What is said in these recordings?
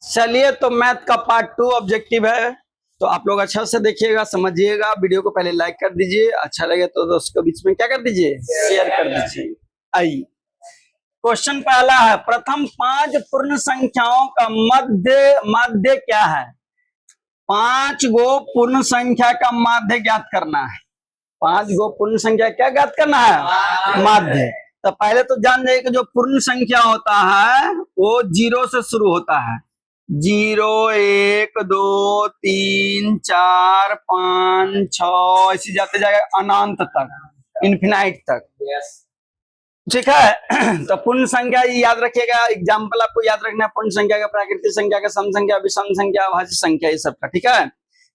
चलिए, तो मैथ का पार्ट 2 ऑब्जेक्टिव है। तो आप लोग अच्छा से देखिएगा, समझिएगा। वीडियो को पहले लाइक कर दीजिए, अच्छा लगे तो दोस्तों के बीच में क्या कर दीजिए, शेयर कर दीजिए। आइए, क्वेश्चन पहला है, प्रथम 5 पूर्ण संख्याओं का मध्य मध्य क्या है? 5 गो पूर्ण संख्या का माध्य ज्ञात करना है। 5 गो पूर्ण संख्या क्या ज्ञात करना है? माध्य। तो पहले तो जान जाइए कि जो पूर्ण संख्या होता है वो 0 से शुरू होता है। 0 1 2 3 4 5 6 ऐसी जाते जाएगा अनंत तक, इन्फिनाइट तक। ठीक है। तो पूर्ण संख्या याद रखिएगा, एग्जाम्पल आपको याद रखना है। पूर्ण संख्या का, प्राकृतिक संख्या का, सम संख्या, विषम संख्या, अभाज्य संख्या, ये सब का। ठीक है।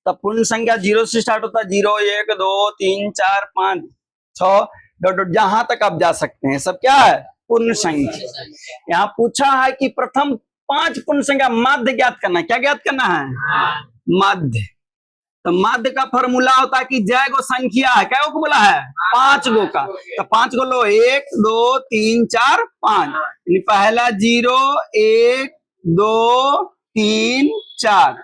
तो पूर्ण संख्या 0 से स्टार्ट होता है। 0 1 2 3 4 5 6 डॉट डॉट जहां तक आप जा सकते हैं, सब क्या है? पूर्ण संख्या। यहाँ पूछा है कि प्रथम 5 पूर्ण संख्या माध्य ज्ञात करना है। क्या ज्ञात करना है? माध्य। तो माध्य का फॉर्मूला होता है कि जय गो संख्या है, क्या को बोला है? 5 गो का। तो 5 गो लो, 1 2 3 4 5। पहला 0 1 2 3 4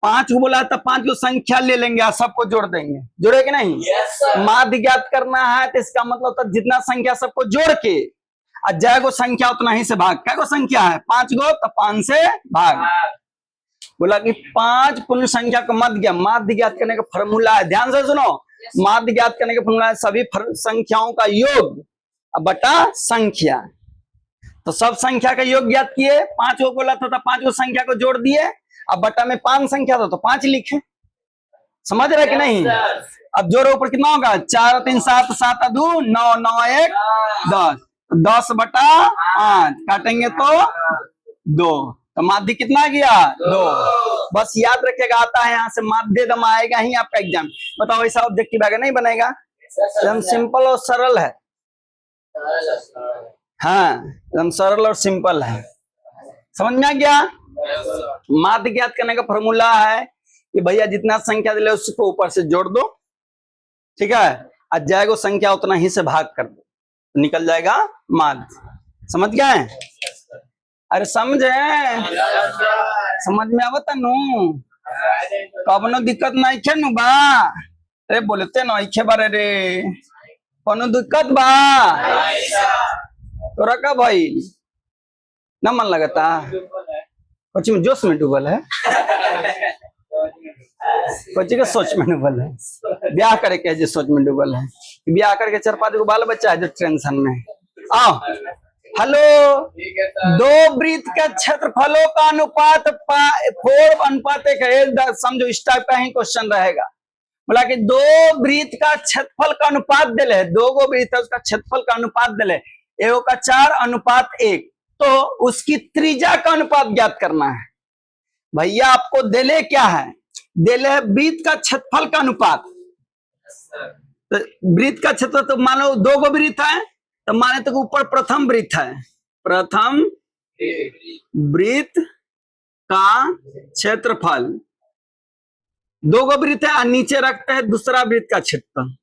5 को बोला है, तो 5 को संख्या ले लेंगे, सबको जोड़ देंगे। जोड़े कि नहीं? माध्य ज्ञात करना है, तो इसका मतलब तो जितना संख्या सबको जोड़ के जय गो संख्या उतना ही से भाग। क्या गो संख्या है? 5 गो, तो 5 से भाग। बोला कि 5 पूर्ण संख्या को माध्य ज्ञात करने का फॉर्मूला है। ध्यान से सुनो, माध्य ज्ञात करने का फॉर्मूला है सभी संख्याओं का योग बटा संख्या। तो सब संख्या का योग ज्ञात किए। 5 को बोला था, 5 को संख्या को जोड़ दिए। अब बटा में 5 संख्या था तो 5 लिखे। समझ रहे कि नहीं? अब जोड़ो, ऊपर कितना होगा? 4 3 7 7 2 9 9 1 10 10 बटा 5 काटेंगे तो 2। तो माध्य कितना गया? 2। बस याद रखिएगा, आता है यहाँ से माध्य दम आएगा ही आपका एग्जाम। बताओ ऐसा ऑब्जेक्टिव आएगा? नहीं बनेगा। एकदम सिंपल और सरल है। हाँ, एकदम सरल और सिंपल है। समझ में आ गया? माध्य ज्ञात करने का फॉर्मूला है कि भैया जितना संख्या दिले उसको ऊपर से जोड़ दो। ठीक है। और जाएगा संख्या उतना ही से भाग कर दो, तो निकल जाएगा माध्य। समझ गए? अरे समझे? समझ में आवता नु? कबनो दिक्कत नहीं खे नु बा? अरे बोलते ना इखे बारे रे, कोनो दिक्कत बा? तोरा का भाई न मन लगता? कुछ में जोश में डूबल है, कुछ के सोच में डूबल है। ब्याह करे के जो सोच में डूबल है, ब्याह करके 4-5 गो बाल बच्चा है जो टेंशन में। आओ, हेलो। 2 वृत्त के क्षेत्रफलों का अनुपात 4:1 है। समझो इस टाइप का ही क्वेश्चन रहेगा। बोला कि 2 वृत्त का क्षेत्रफल का अनुपात दिले है। 2 गो वृत्त है, उसका क्षेत्रफल का अनुपात दिले, एगो का 4:1। तो उसकी त्रिज्या का अनुपात ज्ञात करना है। भैया आपको दिले क्या है? दिले है वृत्त का क्षेत्रफल का अनुपात। तो वृत्त का क्षेत्र, तो मान लो 2 गो वृत्त है, तो माने तो ऊपर प्रथम वृत्त है, प्रथम वृत्त का क्षेत्रफल। 2 गो वृत्त है और नीचे रखते हैं दूसरा वृत्त का क्षेत्रफल।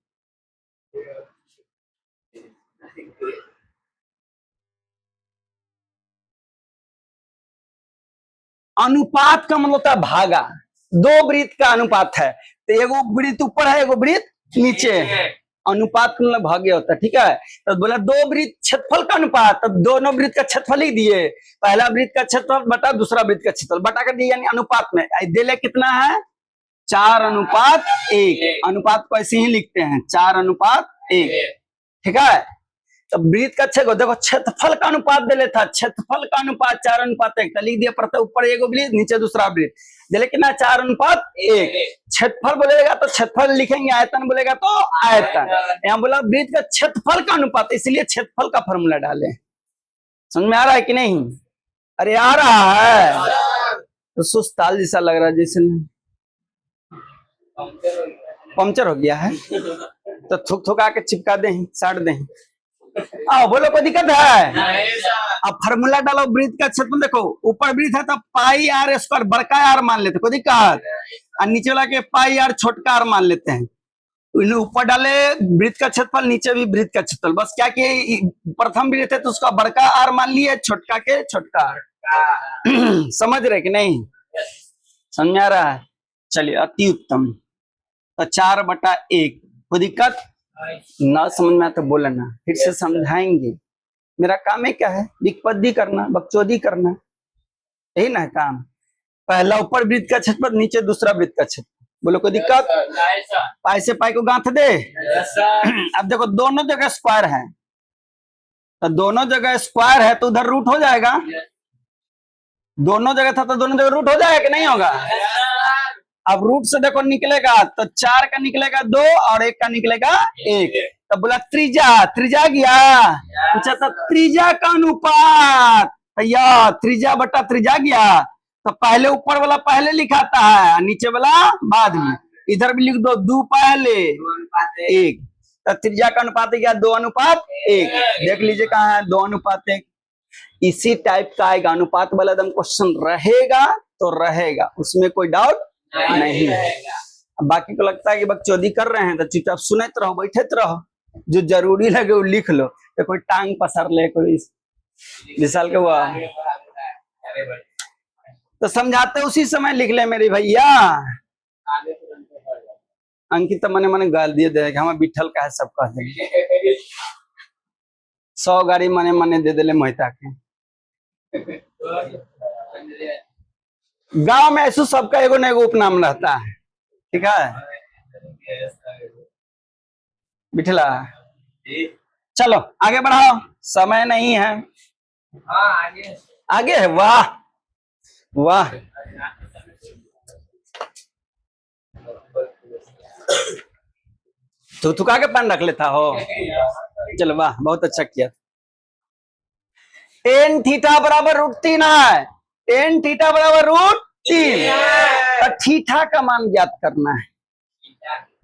अनुपात का मतलब होता है भागा। 2 वृत्त का अनुपात है, तो एगो वृत्त ऊपर है, एगो वृत्त नीचे है। अनुपात का मतलब भाग्य होता है। ठीक है। तो बोला 2 वृत्त क्षेत्रफल का अनुपात, तब दोनों वृत्त का क्षेत्रफल ही दिए। पहला वृत्त का क्षेत्रफल बटा दूसरा वृत्त का क्षेत्रफल बटा कर दिए, यानी अनुपात में दिले कितना है? 4:1। अनुपात को ऐसे ही लिखते हैं, 4:1। ठीक है। तो वृत्त का देखो क्षेत्रफल का अनुपात दे लेता, क्षेत्रफल का अनुपात 4:1, तो लिख दिया प्रथम ऊपर एगो वृत्त नीचे दूसरा वृत्त, दे कितना? 4:1। क्षेत्रफल बोलेगा तो क्षेत्रफल लिखेंगे, आयतन बोलेगा तो आयतन। यहाँ बोला वृत्त का क्षेत्रफल का अनुपात, इसलिए क्षेत्रफल का फॉर्मूला डाले। समझ में आ रहा है कि नहीं? अरे आ रहा है। तो सुस्ताल जैसा लग रहा है, जैसे पंचर हो गया है, तो थुक थुका के चिपका दे, साट दे। आओ बोलो, कोई दिक्कत है? अब फॉर्मूला डालो। वृत्त का क्षेत्रफल देखो, ऊपर वृत्त है तो πr² बड़का आर मान लेते, कोई दिक्कत? और नीचे वाला के πr छोटका आर मान लेते हैं। इन्हें ऊपर डाले वृत्त का क्षेत्रफल, नीचे भी वृत्त का क्षेत्रफल। बस क्या कि प्रथम वृत्त है तो उसका बड़का आर मान लिया, छोटका के छोटका आर। समझ रहे कि नहीं? समझ आ रहा है? चलिए, अति उत्तम। तो 4/1। कोई दिक्कत ना समझ में तो बोलना, फिर से समझाएंगे। मेरा काम है क्या है? विकपद्दी करना, बकचोदी करना, यही ना है काम। पहला ऊपर वृत्त का क्षेत्रफल, नीचे दूसरा वृत्त का क्षेत्रफल। बोलो कोई दिक्कत? पाई से पाई को गांठ दे। अब देखो दोनों जगह स्क्वायर है, तो दोनों जगह स्क्वायर है तो उधर रूट हो जाएगा। दोनों जगह था तो दोनों जगह रूट हो जाएगा कि नहीं होगा? अब रूट से देखो निकलेगा तो 4 का निकलेगा 2 और 1 का निकलेगा 1। तो बोला त्रिज्या, त्रिज्या गया। पूछा था त्रिज्या का अनुपात, भैया त्रिज्या बटा त्रिज्या गया। तो पहले ऊपर वाला पहले लिखाता है, नीचे वाला बाद में। इधर भी लिख दो 2 पहले 1। तो त्रिज्या का अनुपात क्या? 2:1। देख लीजिए कहाँ है 2:1। इसी टाइप का आएगा अनुपात वाला एकदम क्वेश्चन, रहेगा तो रहेगा, उसमें कोई डाउट नहीं है। बाकी को लगता है कि बकचोदी कर रहे हैं तो चुपचाप सुनते रहो, बैठे रहो। जो जरूरी लगे वो लिख लो, तो कोई टांग पसार ले, कोई विशाल के हुआ तो समझाते उसी समय लिख ले मेरे भैया। अंकित मने मने गाल दिए दे, हम बिठल का है सब कह देंगे। 100 गाड़ी मने मने दे दे मोहिता के। गांव में ऐसा सबका एगो न एगो उपनाम रहता है, ठीक है बिठला। चलो आगे बढ़ाओ, समय नहीं है। आगे है, वाह वाह। तो थुका के पान रख लेता हो। चलो वाह, बहुत अच्छा किया। tan थीटा बराबर √3 है। tan थीटा बराबर √3। तो थीटा का मान ज्ञात करना है,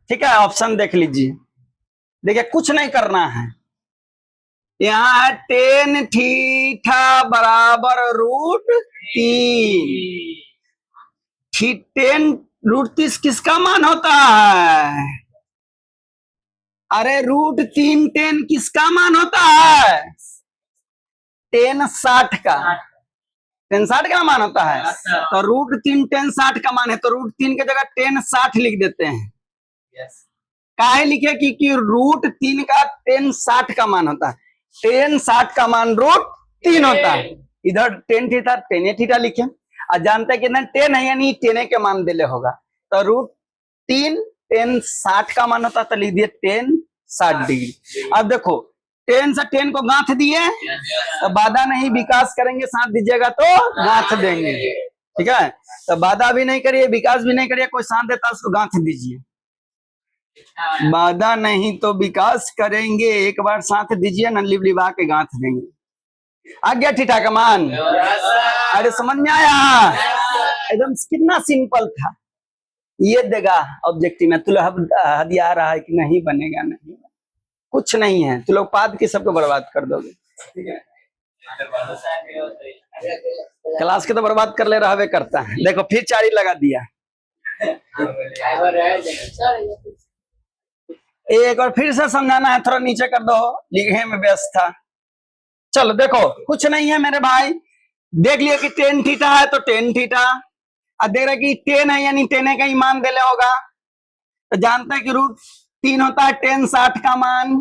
ठीक है। ऑप्शन देख लीजिए, देखिए कुछ नहीं करना है। यहाँ है tan थीटा बराबर √3। tan √30 किसका मान होता है? अरे √3 tan किसका मान होता है? tan 60 का। tan 60 का मान होता है। तो √3 tan 60 का मान है, तो √3 की जगह tan 60 लिख देते हैं। काहे लिखे कि √3 का tan 60 का मान होता है। tan 60 का मान √3 होता है। इधर tan थीटा tan थीटा लिखे, और जानते हैं कि ना tan है यानी tan के मान दिले होगा। तो √3 tan 60 का मान होता है, तो लिख दिए tan 60 डिग्री। अब देखो tan से tan को गांठ दिए तो बाधा नहीं, विकास करेंगे साथ दीजिएगा तो गांठ देंगे, ठीक है। तो बाधा भी नहीं करिए, विकास भी नहीं करिए, कोई साथ देता उसको गांठ दीजिए। बाधा नहीं तो विकास करेंगे, एक बार साथ दीजिए ना, लिबा के गांठ देंगे। आ गया थीटा का मान? अरे समझ में आया? एकदम कितना सिंपल था। ये देगा ऑब्जेक्टिव में, तू लोग हदिया रहा है कि नहीं बनेगा, नहीं कुछ नहीं है, तू लोग पाद के सबको बर्बाद कर दोगे, ठीक है। क्लास के तो बर्बाद कर ले रहा करता है। देखो फिर 4 लगा दिया। एक और फिर से समझाना है, थोड़ा नीचे कर दो, लिखे में व्यस्त था। चलो देखो कुछ नहीं है मेरे भाई, देख लिया कि tan थीटा है तो tan थीटा, अब देख रहे कि tan है यानी tan का ही मान दे होगा। तो जानते हैं कि √3 होता है tan 60 का मान,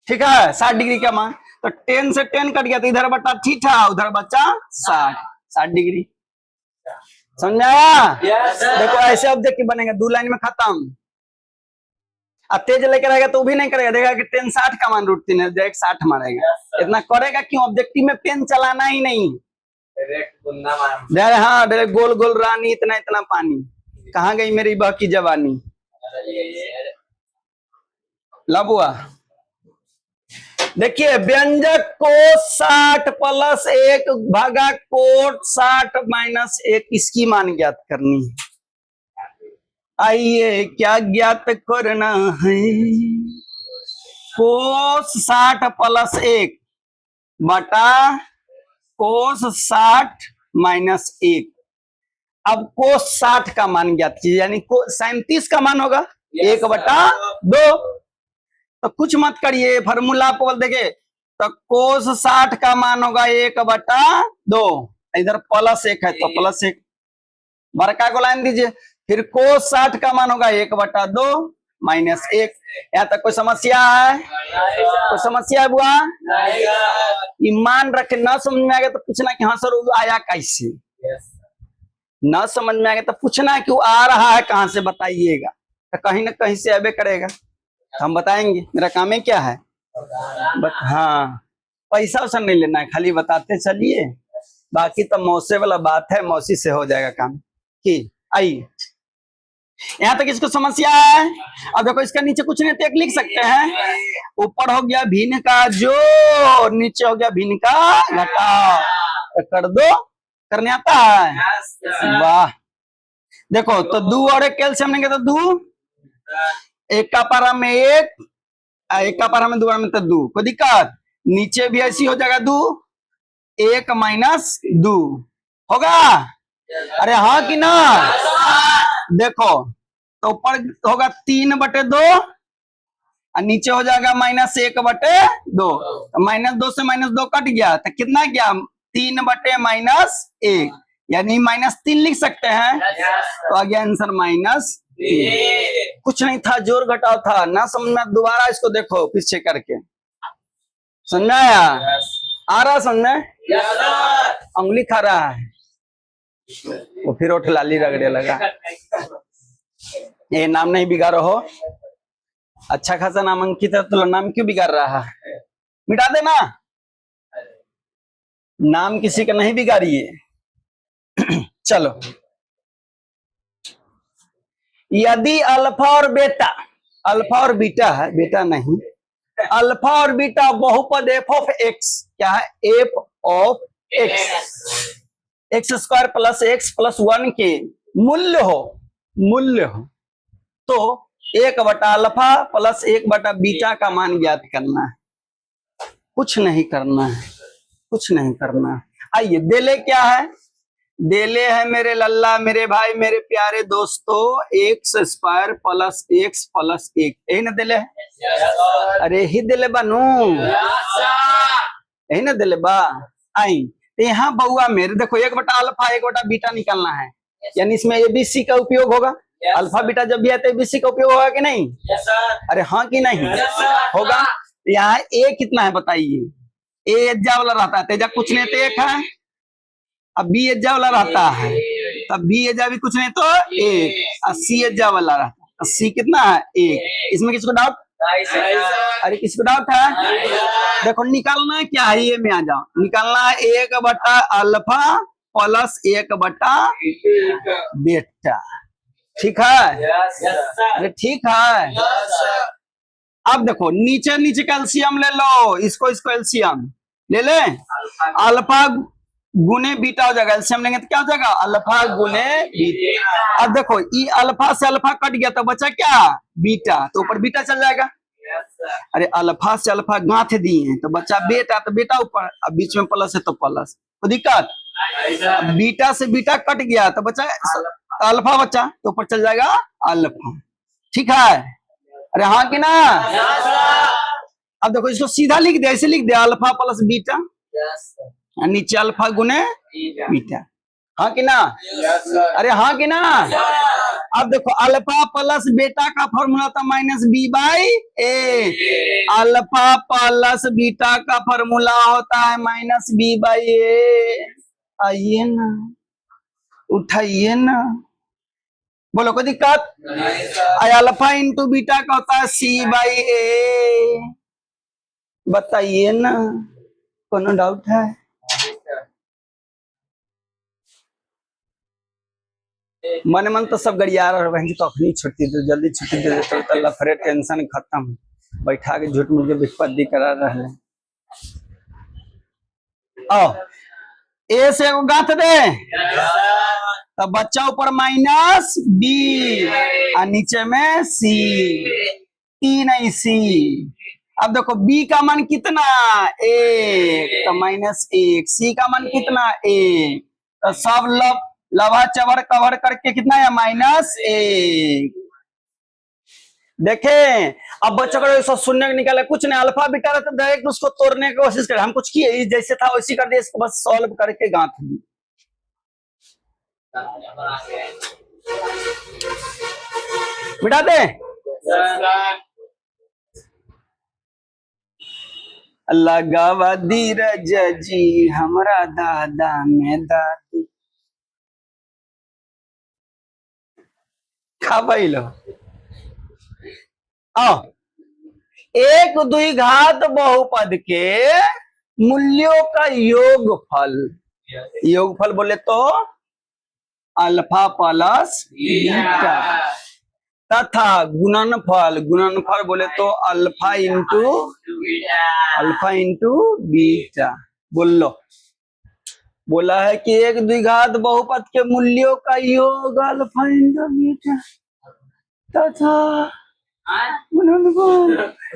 ठीक है, 60 डिग्री का मान। तो tan से tan कट गया तो इधर बटा थीटा, उधर बचा 60 डिग्री। समझ में आया? देखो ऐसे ऑब्जेक्टिव बनेगा, 2 लाइन में खत्म। अब तेज लेकर आएगा तो भी नहीं करेगा, देखा कि tan 60 का मान √3 है, डायरेक्ट 60 मारेगा। इतना करेगा क्यों? ऑब्जेक्टिव में पेन चलाना ही नहीं, हाँ डायरेक्ट गोल गोल रानी, इतना इतना पानी, कहाँ गई मेरी बाकी जवानी। लबुआ देखिए, व्यंजक को 60 + 1 भागा कोट 60 - 1, इसकी मान ज्ञात करनी है। आइए क्या ज्ञात करना है? कोस 60 + 1 बटा कोस 60 - 1। अब कोस 60 का मान ज्ञात कीजिए, यानी 37 का मान होगा, 1/2। तो कुछ मत करिए, फार्मूला आपको बोल देंगे तो कोस 60 का मान होगा 1/2। इधर +1 है तो +1 बड़का को लाइन दीजिए। फिर कोस 60 का मान होगा 1/2 -1। यहाँ तक कोई समस्या है? कोई समस्या है बुआ? ईमान रखे, ना समझ में आ गया तो पूछना कि हाँ सर वो आया कैसे। ना समझ में आ गया तो पूछना कि वो आ रहा है कहाँ से, बताइएगा। तो कहीं ना कहीं से अबे करेगा, हम बताएंगे। मेरा काम है क्या है, हाँ, पैसा वैसा नहीं लेना है, खाली बताते चलिए। बाकी तो मौसे वाला बात है, मौसी से हो जाएगा काम। की आइए, यहाँ तक इसको समस्या है। अब देखो इसका नीचे कुछ नहीं तो एक लिख सकते हैं, ऊपर हो गया भिन्न का जोड़, नीचे हो गया भिन्न का घटाव। तो कर दो, करने आता है? वाह। देखो तो 2 और 1 कैलसियम लेंगे तो 2, 1 का पारा में 1, 1 का पारा में 2 में तो 2। कोई दिक्कत? नीचे भी ऐसी हो जाएगा 2, 1 - 2 होगा। अरे हाँ कि ना? देखो तो ऊपर होगा 3/2 और नीचे हो जाएगा -1/2। -2 से -2 कट गया तो कितना गया? 3/-1, यानी -3 लिख सकते हैं। तो आ गया आंसर -3। कुछ नहीं था, जोड़ घटाव था। ना समझ में, दोबारा इसको देखो पीछे करके, समझ आया? आ रहा समझ में? उंगली खा रहा है वो, फिर उठ लाली रगड़े लगा। ये नाम नहीं बिगाड़ो हो, अच्छा खासा नाम अंकित है तो नाम क्यों बिगाड़ रहा है? मिटा देना, नाम किसी का नहीं बिगाड़िए। चलो, यदि अल्फा और बेटा, अल्फा और बीटा है, बेटा नहीं, अल्फा और बीटा बहुपद f(x), क्या है? f(x), x² + x + 1 के मूल्य हो तो 1/α + 1/बीटा का मान ज्ञात करना है। कुछ नहीं करना है, कुछ नहीं करना है। आइए, देले क्या है? देले है मेरे लल्ला, मेरे भाई, मेरे प्यारे दोस्तों, x² + x + 1, यही ना देले है? अरे ही देले बानू, यही ना देले बा। आई तो यहाँ बउआ मेरे देखो 1/α 1/बीटा निकालना है, यानी इसमें ABC का उपयोग होगा। अल्फा बीटा जब भी आते ABC का उपयोग होगा कि नहीं? अरे हाँ कि नहीं? होगा। यहाँ A कितना है बताइए? A एज्जा वाला रहता है, तेजा कुछ नहीं तो 1 है। अब B एज्जा वाला रहता है, तब B एज्जा भी कुछ नहीं तो 1, और C एज्जा वाला रहता है, C कितना है? 1। इसमें किसको डाउट? अरे किसको डाउट है? देखो निकालना क्या है, ये में आ जाओ। निकालना है 1/α + 1/बीटा, ठीक है? अरे ठीक है। अब देखो नीचे नीचे कैल्शियम ले लो, इसको एल्शियम ले ले, अल्फा गुने बीटा हो जाएगा। एल्शियम लेंगे तो क्या हो जाएगा? अल्फा गुने बीटा। अब देखो ये अल्फा से अल्फा कट गया तो बचा क्या? बीटा, तो ऊपर बीटा चल जाएगा। अरे अल्फा से अल्फा गांठ दिए तो बचा बेटा, तो बेटा ऊपर, अब बीच में प्लस है तो प्लस, कोई दिक्कत? बीटा से बीटा कट गया तो बचा अल्फा, बचा तो ऊपर चल जाएगा अल्फा, ठीक है? अरे हाँ कि ना? अब देखो इसको सीधा लिख दे, ऐसे लिख दे, अल्फा + बीटा, नीचे अल्फा गुने बीटा, हाँ कि ना? अरे हाँ कि ना? अब देखो अल्फा + बीटा का फॉर्मूला था -b/a, अल्फा + बीटा का फॉर्मूला होता है -b/a। आइए ना, उठाइए ना, बोलो कोई दिक्कत? अल्फा × बीटा का होता है c/a, बताइए ना, कोनो डाउट है? मन मन तो सब गड़िया रहे, तो अपनी छुट्टी तो जल्दी छुट्टी दे देते तो लफड़े टेंशन खत्म, बैठा के झूठ मूठ के विपत्ति करा रहे। आओ ए से एगो गाथ दे, तो बच्चा ऊपर -b और नीचे में c, t नहीं c। अब देखो b का मान कितना? 1, तो -1, c का मान कितना? 1, तो सब लवा चवर कवर करके कितना है? -1। देखें, अब बच्चों को सब सुनने को निकाले कुछ नहीं, अल्फा बीटा रहता तो डायरेक्ट उसको तोड़ने की कोशिश करे, हम कुछ किए जैसे था वैसी कर दिया, इसको बस सॉल्व करके गांठ दी। मिटा दे। लगावा धीरज जी हमारा दादा में दादी खा पाई लो। आओ, एक द्विघात बहुपद के मूल्यों का योगफल, योगफल बोले तो अल्फा प्लस बीटा, तथा गुणनफल, गुणनफल बोले तो अल्फा इंटू बीटा। बोल लो, बोला है कि एक द्विघात बहुपद के मूल्यों का योग अल्फा इंटू बीटा तथा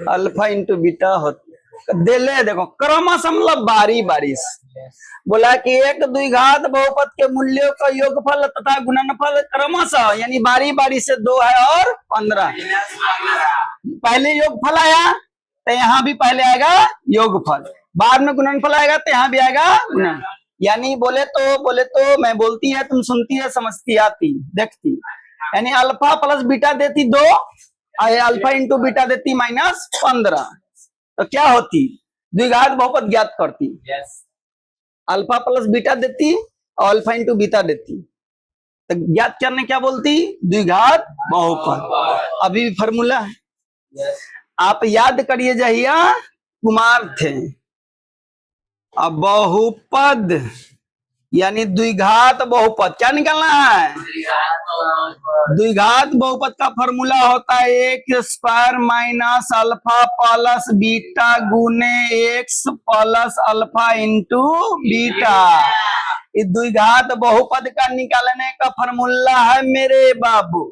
अल्फा इंटू बीटा होता। दे ले देखो क्रमशः मतलब बारी बारी से बोला कि एक द्विघात बहुपद के मूल्यों का योगफल तथा गुणनफल क्रमशः यानी बारी बारी से 2 है और 15। पहले योगफल आया तो यहाँ भी पहले आएगा योगफल, बाद में गुणनफल आएगा तो यहाँ भी आएगा गुणन। यानी बोले तो मैं बोलती है तुम सुनती है समझती आती देखती, यानी अल्फा प्लस बीटा देती 2, अल्फा इंटू बीटा देती -15, तो क्या होती द्विघात बहुपद ज्ञात करती। अल्फा प्लस बीटा देती और अल्फा इंटू बीटा देती, तो ज्ञात करने क्या बोलती द्विघात बहुपद। अभी भी फॉर्मूला है, आप याद करिए जहिया कुमार थे। अब बहुपद यानी द्विघात बहुपद क्या निकालना है, द्विघात बहुपद का फॉर्मूला होता है एक square minus alpha plus beta गुने X plus alpha into beta. इस द्विघात बहुपद का निकालने का फॉर्मूला है मेरे बाबू,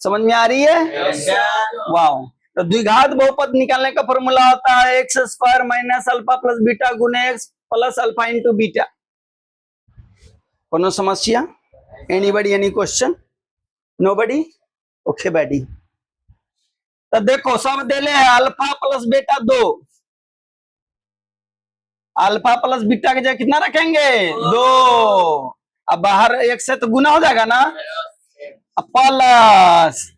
समझ में आ रही है? वाह, तो द्विघात बहुपद निकालने का फॉर्मूला होता है X square minus alpha plus beta गुने X plus alpha into beta. कोनो समस्या? Anybody any question? Nobody? Okay buddy. तो देखो सब दे ले है alpha plus beta 2, alpha plus beta के जगह कितना रखेंगे 2, अब बाहर एक से तो गुना हो जाएगा ना, प्लस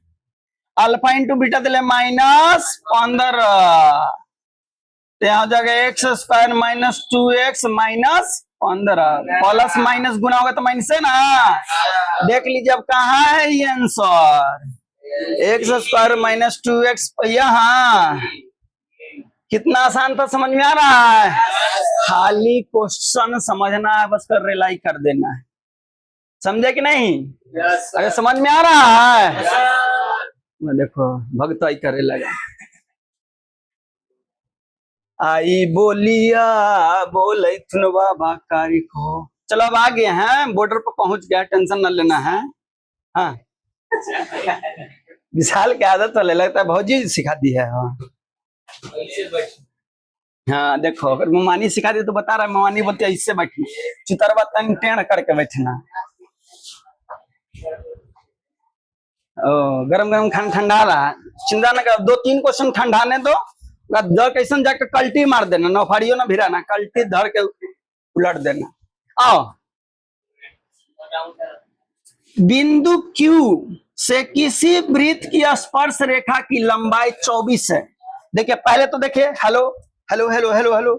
अल्फा इंटू बीटा दिले -15, तो यहाँ हो जाएगा X square minus 2x minus 15, plus minus गुना होगा तो माइनस है ना। देख लीजिए अब कहाँ है ये answer, x square minus 2x, यहाँ कितना आसान था, समझ में आ रहा है? खाली क्वेश्चन समझना है, बस कर रिलाई कर देना है, समझे कि नहीं? अरे समझ में आ रहा है? देखो भक्त आई करे लगा, आई बोलिया बोले बाबा कारी को। चलो अब आ गए हैं, बॉर्डर पर पहुंच गया, टेंशन न लेना है। हाँ विशाल की आदत तो ले लगता है भौजी सिखा दी है। हाँ देखो अगर ममानी सिखा दी तो बता रहा है, ममानी बोलती है इससे बैठी, चुतरवा तंग टेढ़ करके बैठना। गरम गरम खाना ठंडा रहा, चिंता न कर, 2-3 क्वेश्चन ठंडाने दो, कैसन जाके कल्टी मार देना, नौफाड़ियों ना भिराना, कल्टी धर के उलट देना। आओ, बिंदु Q से किसी वृत्त की स्पर्श रेखा की लंबाई 24 है। देखिए पहले तो देखिए hello hello hello hello hello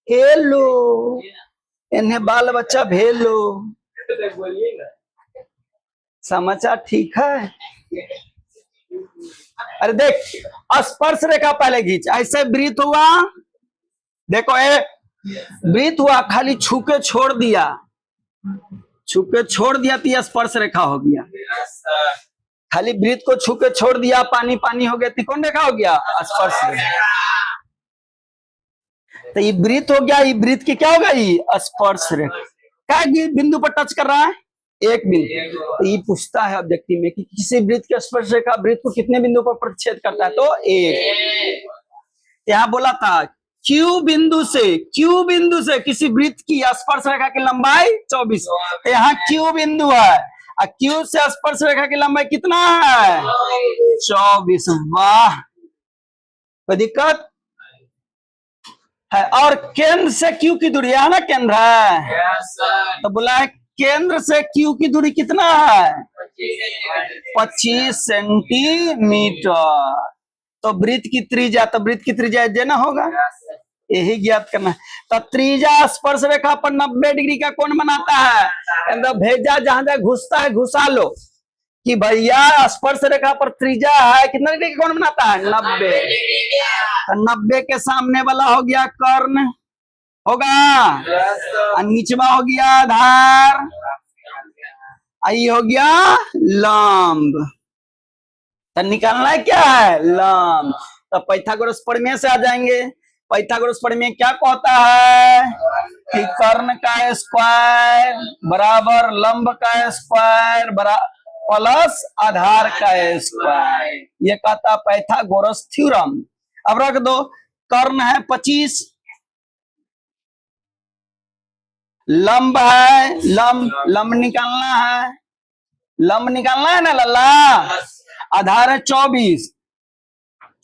hello, इन्हें बाल बच्चा भेलो, समाचार ठीक है? अरे देख स्पर्श रेखा पहले खींच, ऐसे वृत्त हुआ, देखो ए वृत्त हुआ, खाली छूके छोड़ दिया, छूके छोड़ दिया तो स्पर्श रेखा हो गया। खाली वृत्त को छूके छोड़ दिया, पानी पानी हो गया, कौन रेखा हो गया? स्पर्श रेखा। तो ये वृत्त हो गया, ये वृत्त की क्या होगा? ये स्पर्श रेखा। क्या बिंदु पर टच कर रहा है? एक बिंदु। तो ये पूछता है ऑब्जेक्टिव में कि किसी वृत्त के स्पर्श रेखा वृत्त को कितने बिंदु पर प्रतिच्छेद करता है? तो एक। यहाँ बोला था Q बिंदु से किसी वृत्त की स्पर्श रेखा की लंबाई 24, तो यहाँ Q बिंदु है, क्यू से स्पर्श रेखा की लंबाई कितना है? 24। वाह, कोई दिक्कत है? और केंद्र से क्यू की दूरी है ना, केंद्र है तो बोला है केंद्र से क्यू की दूरी कितना है? 25 सेंटीमीटर। तो वृत्त की त्रिज्या, तो वृत्त की त्रिज्या देना होगा, यही ज्ञात करना है। तो त्रिज्या स्पर्श रेखा पर 90 डिग्री का कोण बनाता है। तो भेजा जहां जहां घुसता है घुसा लो कि भैया स्पर्श रेखा पर त्रिज्या है, कितना डिग्री का कोण बनाता है? 90। तो 90 के सामने वाला हो गया कर्ण, होगा, और निचवा हो गया आधार, आई हो गया लंब। तो निकालना है क्या है? लंब। तो पाइथागोरस प्रमेय से आ जाएंगे। पाइथागोरस प्रमेय क्या कहता है कि कर्ण का स्क्वायर बराबर लंब का स्क्वायर प्लस आधार का स्क्वायर, ये कहता पाइथागोरस थ्योरम। अब रख दो, कर्ण है 25, लंब है, लंब निकालना है, लंब निकालना है ना लल्ला। आधार है 24,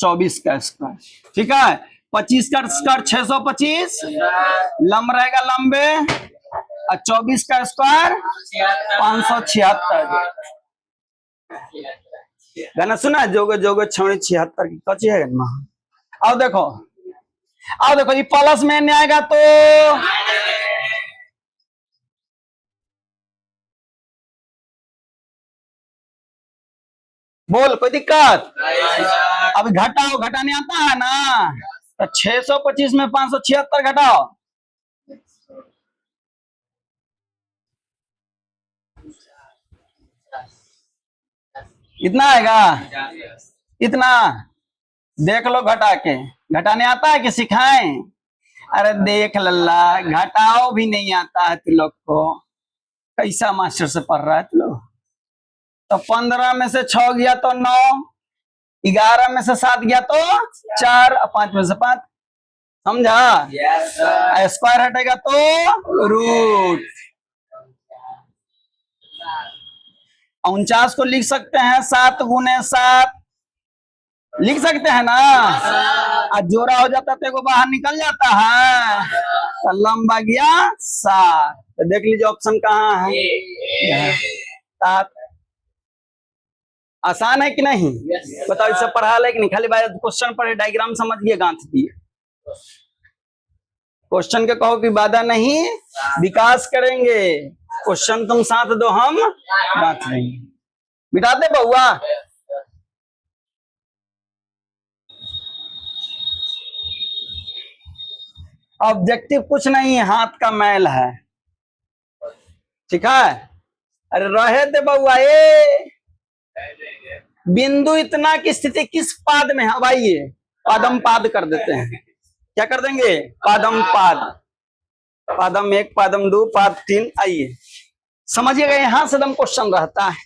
24 का स्क्वायर, ठीक है। 25 का स्क्वायर 625, लंब रहेगा लंबे, और 24 का स्क्वायर 576। गाना सुना, जोगे जोगे 76 की कची है ना। आओ देखो, आओ देखो, ये प्लस में नहीं आएगा तो बोल, कोई दिक्कत? अब घटाओ, घटाने आता है ना, तो 625 में 576 घटाओ, इतना आएगा, इतना। देख लो घटा के, घटाने आता है कि सिखाएं? अरे देख लल्ला, घटाओ भी नहीं आता है तुम लोग को, कैसा मास्टर से पढ़ रहा है तुम लोग। तो 15 में से 6 गया तो 9, 11 में से 7 गया तो 4, 5 में से 5, समझा? स्क्वायर हटेगा तो रूट। 49 को लिख सकते हैं 7 गुने 7, लिख सकते हैं ना। आज जोड़ा हो जाता तो एगो बाहर निकल जाता है, तो लंबा गया 7। तो देख लीजिए ऑप्शन कहाँ है, 7। आसान है कि नहीं? बताओ, इससे पढ़ा ले कि नहीं? खाली बाय क्वेश्चन पढ़े, डायग्राम समझिए, गांठ दिए। क्वेश्चन के कहो कि बाधा नहीं, विकास करेंगे। क्वेश्चन तुम साथ दो, हम गांठ देंगे। बिठा दे बहुआ। ऑब्जेक्टिव कुछ नहीं है, हाथ का मैल है, ठीक है। अरे रहे दे बहुआ, बिंदु इतना की स्थिति किस पाद में है? अब आइए पादम पाद कर देते हैं। क्या कर देंगे? पादम पाद। पादम 1, पादम 2, पाद 3। आइए समझिएगा, यहां से दम क्वेश्चन रहता है,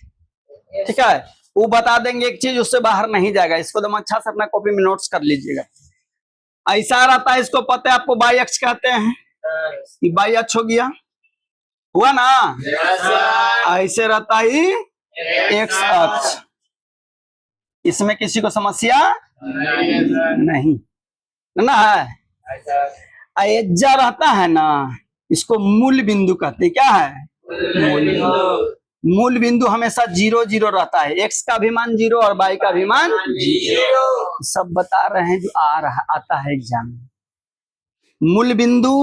ठीक है। वो बता देंगे एक चीज, उससे बाहर नहीं जाएगा। इसको दम अच्छा से अपना कॉपी में नोट्स कर लीजिएगा। ऐसा रहता है, इसको पता है आपको, बाई अक्ष कहते हैं। कि बाई अक्ष हो गया, हुआ ना। ऐसे रहता ही एक्स अक्ष। इसमें किसी को समस्या नहीं ना है। अयज्जा रहता है ना, इसको मूल बिंदु कहते हैं। क्या है? मूल बिंदु। मूल बिंदु हमेशा 0 0 रहता है। एक्स का भी मान 0 और वाई का भी मान 0। सब बता रहे हैं जो आता है एग्जाम में। मूल बिंदु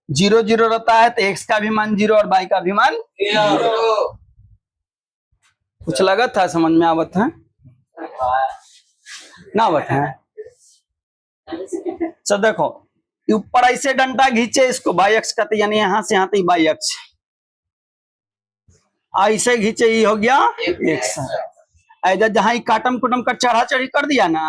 0 0 रहता है, तो एक्स का भी मान 0 और वाई का भी मान 0। कुछ लगा था समझ में आवत है ना? आवत है। तो देखो, ऊपर ऐसे डंडा खींचे, इसको बाई अक्ष कहते, यानी यहां से यहां तक बाई अक्ष। ऐसे खींचे, ये हो गया एक्स। ऐसा जहां काटम कुटम का चढ़ा चढ़ी कर दिया ना,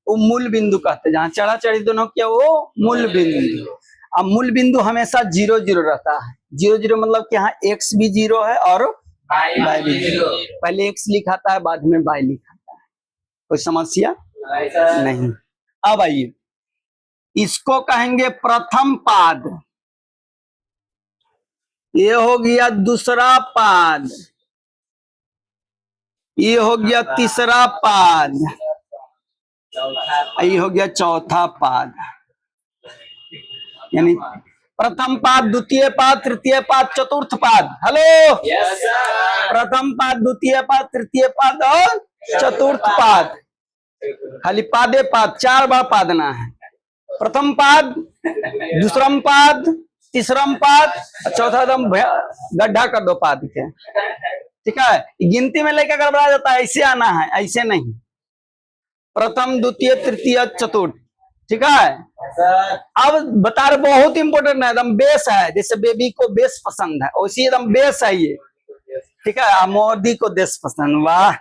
वो मूल बिंदु कहते। जहां चढ़ा चढ़ी दोनों क्या, वो मूल बिंदु। अब मूल बिंदु हमेशा 0 0 रहता है। 0 0 मतलब कि यहाँ एक्स भी 0 है और वाई भी 0। पहले एक्स लिखाता है, बाद में वाई लिखाता है। कोई समस्या नहीं। अब आइए, इसको कहेंगे प्रथम पाद। ये हो गया दूसरा पाद। ये हो गया तीसरा पाद, ये हो गया चौथा पाद। यानी प्रथम पाद, द्वितीय पाद, तृतीय पाद, चतुर्थ पाद। हेलो, प्रथम पाद, द्वितीय पाद, तृतीय पाद और चतुर्थ पाद। खाली पादे पाद, 4 बार पादना है। प्रथम पाद, दूसरम पाद, तीसरम पाद, चौथा दम गड्ढा कर दो पाद के। ठीक है, गिनती में लेकर गड़बड़ा जाता है, ऐसे आना है, ऐसे नहीं। प्रथम, द्वितीय, तृतीय, चतुर्थ। ठीक है, अब बता रहे, बहुत इंपॉर्टेंट है, एकदम बेस है। जैसे बेबी को बेस पसंद है, वैसे एकदम बेस है ये। ठीक है, मोदी को देश पसंद, वाह।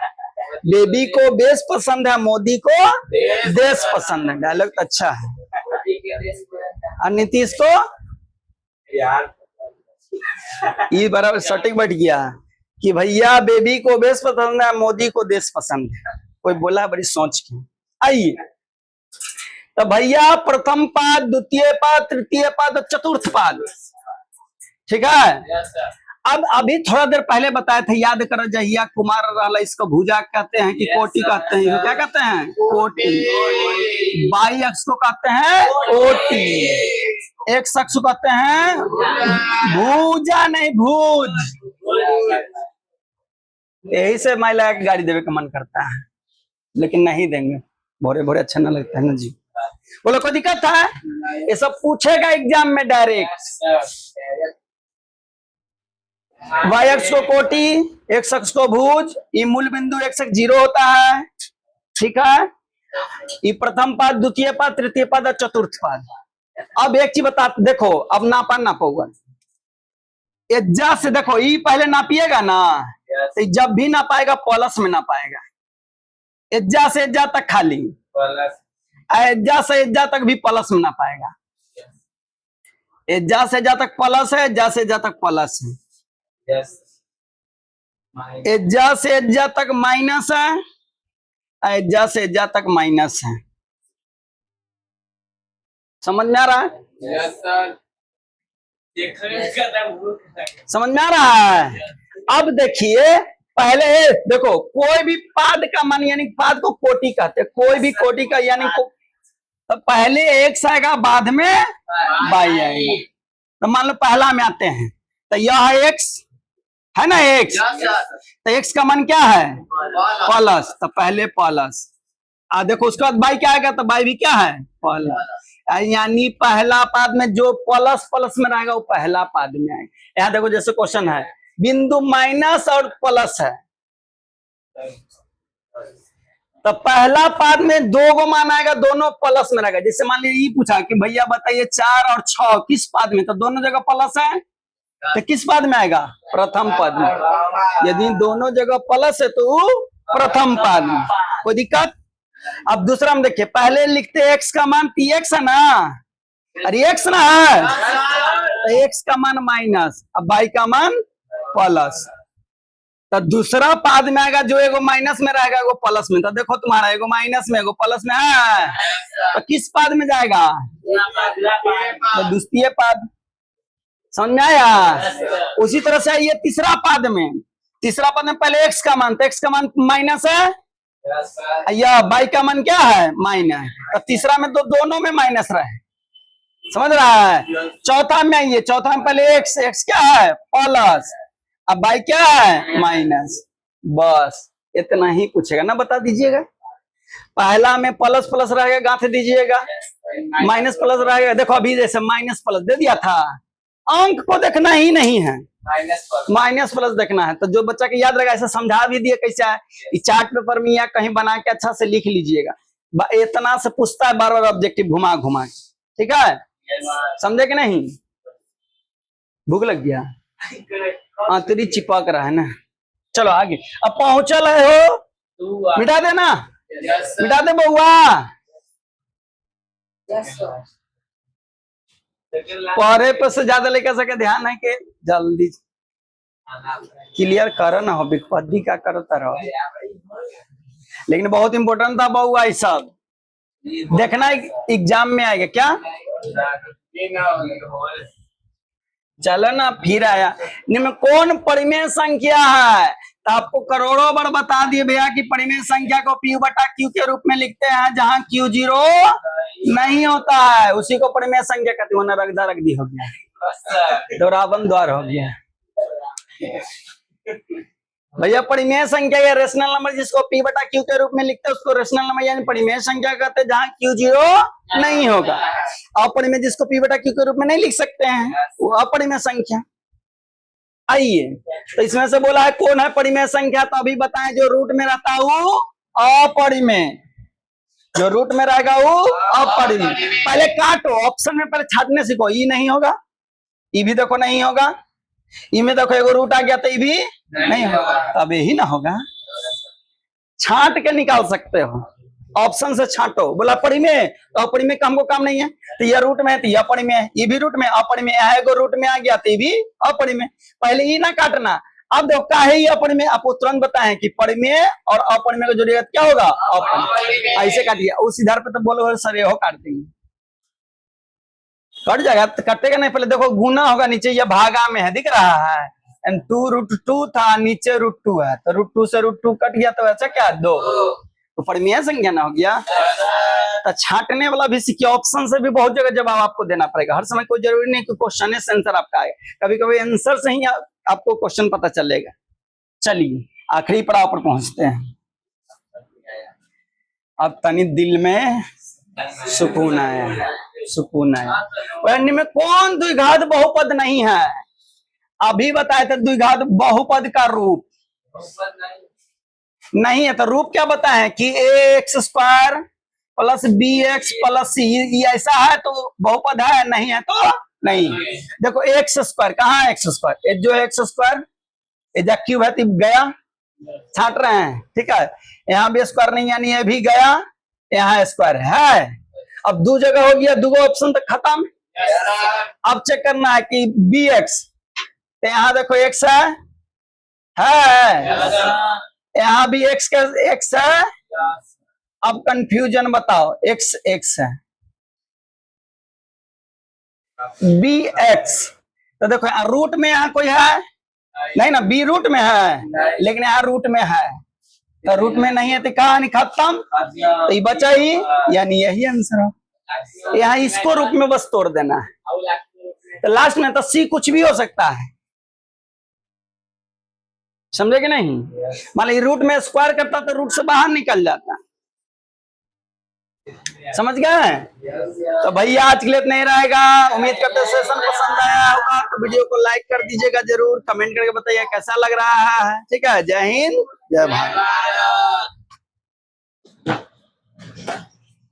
बेबी को बेस पसंद है, मोदी को देश पसंद है। डायलॉग तो अच्छा है। और नीतीश को ये बराबर सटीक बैठ गया कि भैया बेबी को बेस पसंद है, मोदी को देश पसंद है। कोई बोला बड़ी सोच के। आइए, तो भैया प्रथम पाद, द्वितीय पाद, तृतीय पाद, चतुर्थ पाद। ठीक है, अब अभी थोड़ा देर पहले बताया था, याद करो, जहिया कुमार रहला, इसको भुजा कहते हैं कि कोटि कहते हैं? क्या कहते हैं? कोटि। बाई अक्ष को कहते हैं कोटि, एक अक्ष को कहते हैं भुजा, नहीं भूज। यही से महिला की गाड़ी देवे का मन करता है, लेकिन नहीं देंगे, भोरे भोरे अच्छा ना लगता है ना जी। बोलो, कोई दिक्कत है? ये सब पूछेगा एग्जाम में डायरेक्ट। वाई अक्ष को कोटि, एक्स अक्ष को भुज, ये मूल बिंदु x अक्ष 0 होता है। ठीक है, ये प्रथम पाद, द्वितीय पाद, तृतीय पाद और चतुर्थ पाद। अब एक चीज बता, देखो, अब नापा नापोगा एज्जा से। देखो, ये पहले नापिएगा ना, तो जब भी नापाएगा प्लस में नापाएगा। एज्जा से एज्जा तक खाली, एज्जा से एज्जा तक भी प्लस में नापाएगा। एज्जा से एज्जा तक प्लस है, एज्जा से एज्जा तक प्लस है, एज्जा से एज्जा तक माइनस है, एज्जा से एज्जा तक माइनस है। समझ में आ रहा है? Yes sir. समझ में आ रहा है? अब देखिए, पहले देखो, कोई भी पाद का मान, यानी पाद को कोटि कहते हैं, कोई भी कोटि का यानी तो पहले एक्स आएगा, बाद में वाई आएगा। तो मान लो पहला में आते हैं, तो यह एक्स है ना, एक्स। तो एक्स का मान क्या है? प्लस। तो पहले प्लस, देखो उसके बाद बाई क्या आएगा, तो बाई भी क्या है? प्लस। यानी पहला पाद में जो प्लस प्लस में रहेगा वो पहला पाद में आएगा। यहाँ देखो, जैसे क्वेश्चन है, बिंदु माइनस और प्लस है, तो पहला पाद में 2 गो मान आएगा, दोनों प्लस में रहेगा। जैसे मान लीजिए ये पूछा कि भैया बताइए 4 और 6 किस पाद में, तो दोनों जगह प्लस है, तो किस पाद में आएगा? प्रथम पद में। यदि दोनों जगह प्लस है तो प्रथम पाद में, कोई दिक्कत? अब दूसरा हम देखिए, पहले लिखते एक्स का मान px है ना, अरे एक्स ना है, तो एक्स का मान माइनस, अब बाई का मान प्लस। तो दूसरा पाद में आएगा, जो एगो माइनस में रहेगा, एगो प्लस में। तो देखो तुम्हारा एगो माइनस में, एगो प्लस में है, तो किस पाद में जाएगा? तो द्वितीय पाद। समझ में आया? उसी तरह से ये तीसरा पाद में, तीसरा पाद में पहले एक्स का मान, तो एक्स का मान माइनस है, या बाई का मान क्या है? माइनस। तो तीसरा में तो दोनों में माइनस रहे, समझ रहा है? चौथा में आइए, चौथा में पहले एक्स, एक्स क्या है? प्लस, अब बाई क्या है? माइनस। बस इतना ही पूछेगा ना, बता दीजिएगा। पहला में प्लस प्लस रहेगा, गांठ दीजिएगा, माइनस प्लस रहेगा। देखो अभी जैसे माइनस प्लस दे दिया था, अंक को देखना ही नहीं है, माइनस प्लस देखना है। तो जो बच्चा के याद रहेगा, ऐसा समझा भी दिए कैसा है, चार्ट पेपर में या कहीं बना के अच्छा से लिख लीजिएगा। इतना से पूछता है बार बार ऑब्जेक्टिव घुमा घुमा के, ठीक है? समझे कि नहीं? भूख लग गया? हाँ, तेरी चिपक रहा है ना। चलो आगे, अब पहुंचल है हो, मिटा देना, मिटा दे बउआ। पढ़े पर से ज्यादा लेकर सके ध्यान है कि जल्दी क्लियर करो ना, हो विपत्ति का करता रहो। लेकिन बहुत इंपॉर्टेंट था बउआ, ये सब देखना एग्जाम में आएगा क्या? चलो ना, फिर आया। निम्न कौन परिमेय संख्या है तो आपको करोड़ों बार बता दिए भैया कि परिमेय संख्या को P बटा Q के रूप में लिखते हैं जहां Q 0 नहीं होता है, उसी को परिमेय संख्या कहते हैं। रगदा रगदी हो गया, दोहरावन द्वार हो गया भैया। परिमेय संख्या या रेशनल नंबर जिसको P बटा Q के रूप में लिखते हैं उसको रेशनल नंबर यानी परिमेय संख्या कहते हैं जहां Q 0 नहीं होगा। अपरिमेय जिसको P बटा Q के रूप में नहीं लिख सकते हैं वो अपरिमेय संख्या। आइए तो इसमें से बोला है कौन है परिमेय संख्या, तो अभी बताएं जो रूट में रहता है वो अपरिमेय, जो रूट में रहेगा वो अपरिमेय। पहले काटो, ऑप्शन में पहले छाटने सीखो। ई नहीं होगा, ई भी देखो नहीं होगा, ई में देखो एगो रूट आ गया तो ई भी नहीं होगा, तब यही ना होगा। छांट के निकाल सकते हो, ऑप्शन से छांटो। बोला परिमेय तो अपरिमेय का हमको काम नहीं है, तो यह रूट में है तो यह अपरिमेय है, ये भी रूट में अपरिमेय है, एगो रूट में आ गया तो ये भी अपरिमेय। पहले ये ना काटना। अब देखो काहे ये अपरिमेय, आपको तुरंत बताएं कि परिमेय और अपरिमेय का जोड़िएगा क्या होगा अपरिमेय। ऐसे काटिए, उस इधर पे तो बोलो सर ये हो काट देंगे, कट जाएगा। तो कटेगा नहीं, पहले देखो गुना होगा नीचे, ये भागा में है दिख रहा है, एंड 2√2 था, नीचे √2 है, तो √2 से √2 कट गया तो ऐसा क्या 2, तो परिमेय संख्या ना हो गया। तो छाटने वाला भी सीखिए, ऑप्शन से भी बहुत जगह जवाब आपको देना पड़ेगा। हर समय कोई जरूरी नहीं कि क्वेश्चन से आंसर आपका आए, कभी कभी आंसर से ही आपको क्वेश्चन पता चलेगा। चलिए आखिरी पड़ाव पर पहुंचते हैं। अब तनी दिल में सुकून आया, सुकून आया। में कौन द्विघात बहुपद नहीं है? अभी बताए थे द्विघात बहुपद का रूप नहीं है, तो रूप क्या बताए कि ax² + bx + c, ये ऐसा है तो बहुपद है, नहीं है तो नहीं। देखो x² कहाँ है, x², ये जो है x², ये क्यूब है तो गया, छाट रहे हैं, ठीक है। यहाँ भी स्क्वायर नहीं यानी ये भी गया, यहाँ स्क्वायर है। अब दो जगह हो गया, दो ऑप्शन तक खत्म। अब चेक करना है कि bx, तो यहाँ देखो x है, यहाँ भी x है। अब कंफ्यूजन बताओ, x है, bx, तो देखो यहाँ रूट में यहाँ कोई है नहीं ना, b रूट में है लेकिन यहाँ रूट में है, तो रूट में नहीं है तो कहानी खत्म, तो ये बचा ही, यानी यही आंसर हो। यहाँ इसको रूप में बस तोड़ देना है, तो लास्ट में तो c कुछ भी हो सकता है, समझे कि नहीं। मान ली रूट में स्क्वायर करता तो रूट से बाहर निकल जाता, समझ गए। तो भैया आज के लिए इतना ही रहेगा। उम्मीद करते हैं सेशन पसंद आया होगा, तो वीडियो को लाइक कर दीजिएगा, जरूर कमेंट करके बताइए कैसा लग रहा है। ठीक है, जय हिंद जय भारत।